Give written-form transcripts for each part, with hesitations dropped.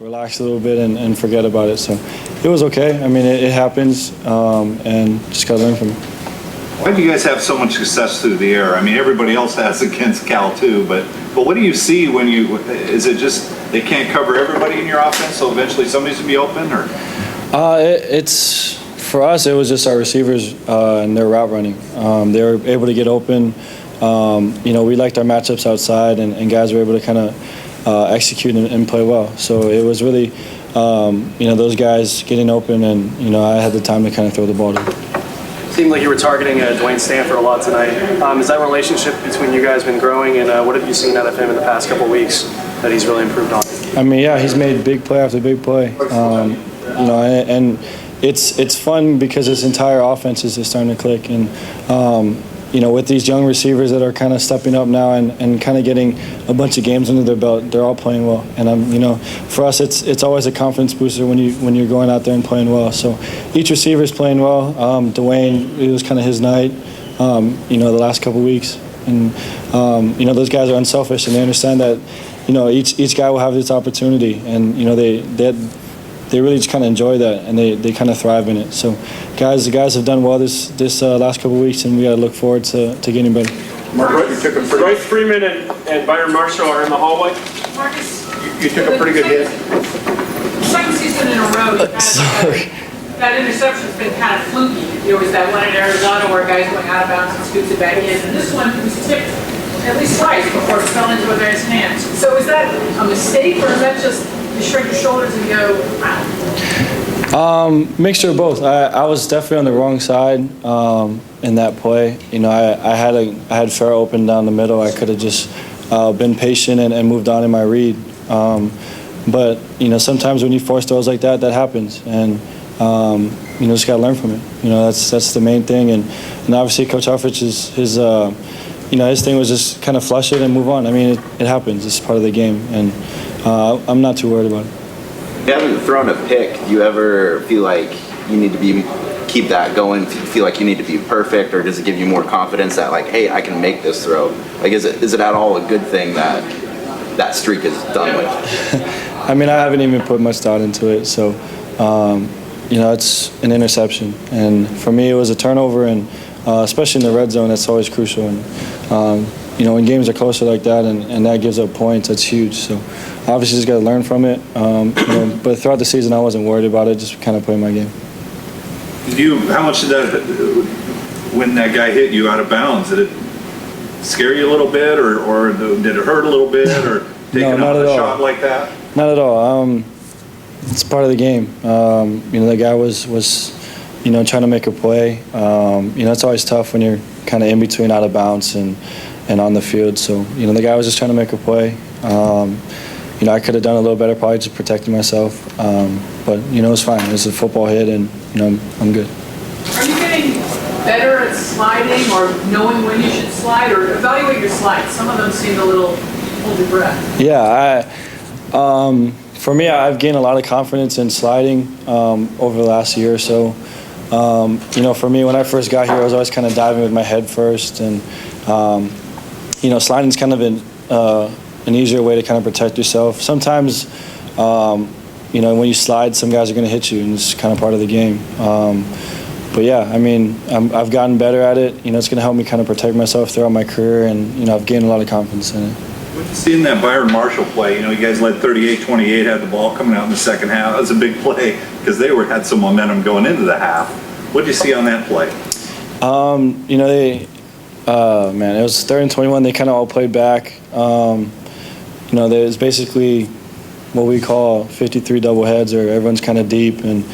relax a little bit and forget about it. So it was okay. I mean, it happens, and just got to learn from it. Why do you guys have so much success through the air? I mean, everybody else has against Cal too, but what do you see when is it just they can't cover everybody in your offense, so eventually somebody's going to be open, or? It's for us, it was just our receivers and their route running. They were able to get open. We liked our matchups outside, and guys were able to kind of execute and play well. So it was really, those guys getting open, and, I had the time to kind of throw the ball to them. Seemed like you were targeting Dwayne Stanford a lot tonight. Has that relationship between you guys been growing, and what have you seen out of him in the past couple weeks that he's really improved on? I mean, yeah, he's made big play after big play. And it's fun because this entire offense is just starting to click. And, with these young receivers that are kind of stepping up now and kind of getting a bunch of games under their belt, they're all playing well. And for us, it's always a confidence booster when you're going out there and playing well. So each receiver is playing well. Dwayne, it was kind of his night, the last couple of weeks. And those guys are unselfish, and they understand that each guy will have this opportunity, and they really just kind of enjoy that, and they kind of thrive in it. So the guys have done well this last couple of weeks, and we got to look forward to getting better. Marcus, you took a Royce Freeman and Byron Marshall are in the hallway. Marcus, you took a pretty good hit. Second season in a row, that interception's been kind of fluky. There was that one in Arizona where guys going out of bounds and scoots it back in, and this one was tipped at least twice before it fell into a guy's hands. So is that a mistake, or is that just you shrug your shoulders and go, wow? Mixture of both. I was definitely on the wrong side in that play. I had Farrell open down the middle. I could have just been patient and moved on in my read. But sometimes when you force throws like that happens, and just got to learn from it. That's the main thing. And obviously Coach Hartford his thing was just kind of flush it and move on. I mean, it happens. It's part of the game, and I'm not too worried about it. You haven't thrown a pick. Do you ever feel like you need to keep that going? Feel like you need to be perfect, or does it give you more confidence that, like, hey, I can make this throw? Like, is it at all a good thing that streak is done with? I mean, I haven't even put much thought into it. So, it's an interception, and for me, it was a turnover, and especially in the red zone, that's always crucial. And when games are closer like that, and that gives up points, that's huge. So obviously just got to learn from it. But throughout the season, I wasn't worried about it, just kind of playing my game. How much did that, when that guy hit you out of bounds, did it scare you a little bit, or did it hurt a little bit, or taking a shot like that? Not at all. It's part of the game. The guy was trying to make a play. It's always tough when you're kind of in between out of bounds and on the field. So, the guy was just trying to make a play. I could have done a little better, probably just protecting myself. But, it was fine. It was a football hit, and, I'm good. Are you getting better at sliding or knowing when you should slide, or evaluate your slides? Some of them seem a little hold your breath. Yeah, for me, I've gained a lot of confidence in sliding over the last year or so. For me, when I first got here, I was always kind of diving with my head first, and sliding's kind of an easier way to kind of protect yourself. Sometimes, when you slide, some guys are going to hit you, and it's kind of part of the game. But yeah, I mean, I've gotten better at it. It's going to help me kind of protect myself throughout my career, and I've gained a lot of confidence in it. Seeing that Byron Marshall play, you guys led 38-28, had the ball coming out in the second half. That was a big play because they had some momentum going into the half. What did you see on that play? It was 3rd and 21. They kind of all played back. There's basically what we call 53 double heads, or everyone's kind of deep, and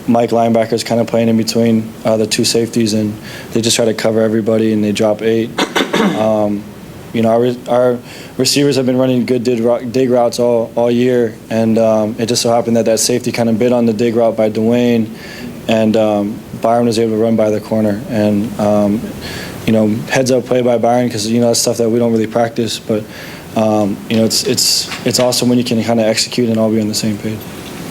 Mike linebacker's kind of playing in between the two safeties, and they just try to cover everybody, and they drop 8. Our receivers have been running good dig routes all year, and it just so happened that safety kind of bit on the dig route by Dwayne, and Byron was able to run by the corner. And, heads up play by Byron, because, that's stuff that we don't really practice, but, it's awesome when you can kind of execute and all be on the same page.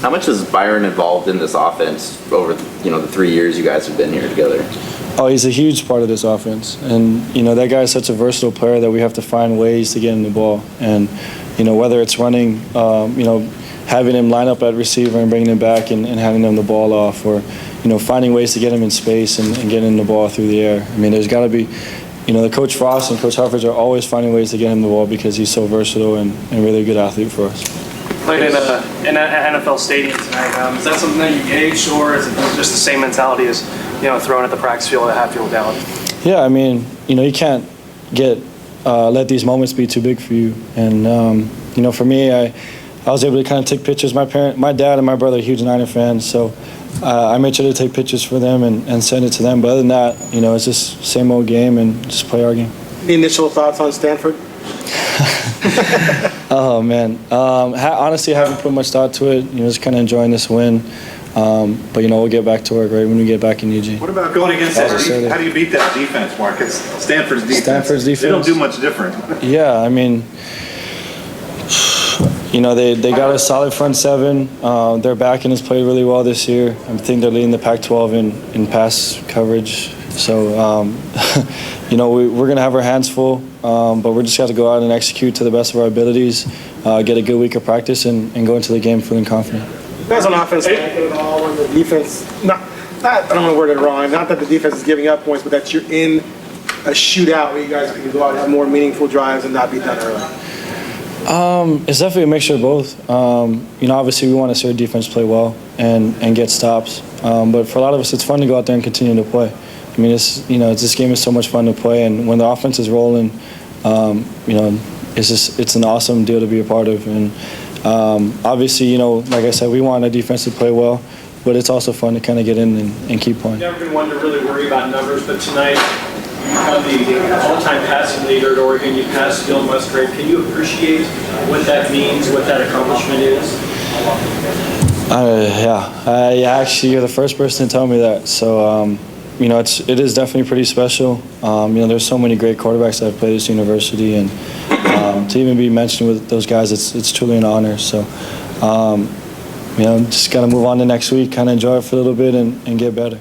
How much is Byron involved in this offense over, the 3 years you guys have been here together? Oh, he's a huge part of this offense. And, that guy is such a versatile player that we have to find ways to get him the ball. And, whether it's running, having him line up at receiver and bringing him back and handing him the ball off, or finding ways to get him in space and getting him the ball through the air. I mean, there's got to be, the Coach Frost and Coach Hufford are always finding ways to get him the ball because he's so versatile and really a good athlete for us. Played in an NFL stadium tonight. Is that something that you gauge, or is it just the same mentality as throwing at the practice field at Hatfield Down? Yeah, I mean, you can't let these moments be too big for you. And for me, I was able to kind of take pictures. My dad and my brother are huge Niner fans, so I made sure to take pictures for them and send it to them. But other than that, it's just same old game and just play our game. The initial thoughts on Stanford? Oh man, honestly, I haven't put much thought to it. Just kind of enjoying this win. But we'll get back to work right when we get back in UG. What about going against that? How do you beat that defense, Marcus? Stanford's defense. They don't do much different. Yeah, I mean, they got a solid front seven. Their backing has played really well this year. I think they're leading the Pac-12 in pass coverage. So, we're going to have our hands full, but we're just got to go out and execute to the best of our abilities, get a good week of practice, and go into the game feeling confident. You guys on offense at all when the defense, I don't want to word it wrong, not that the defense is giving up points, but that you're in a shootout where you guys can go out and have more meaningful drives and not be done early? It's definitely a mixture of both. Obviously we want to see our defense play well and get stops, but for a lot of us it's fun to go out there and continue to play. I mean, this game is so much fun to play, and when the offense is rolling, it's an awesome deal to be a part of. And obviously, like I said, we want our defense to play well, but it's also fun to kind of get in and keep playing. You've never been one to really worry about numbers, but tonight you have the all-time passing leader at Oregon. You passed Bill Musgrave. Can you appreciate what that means, what that accomplishment is? Actually, you're the first person to tell me that. So, it is definitely pretty special. There's so many great quarterbacks that have played at this university, and to even be mentioned with those guys, it's truly an honor. So, just got to move on to next week, kind of enjoy it for a little bit and get better.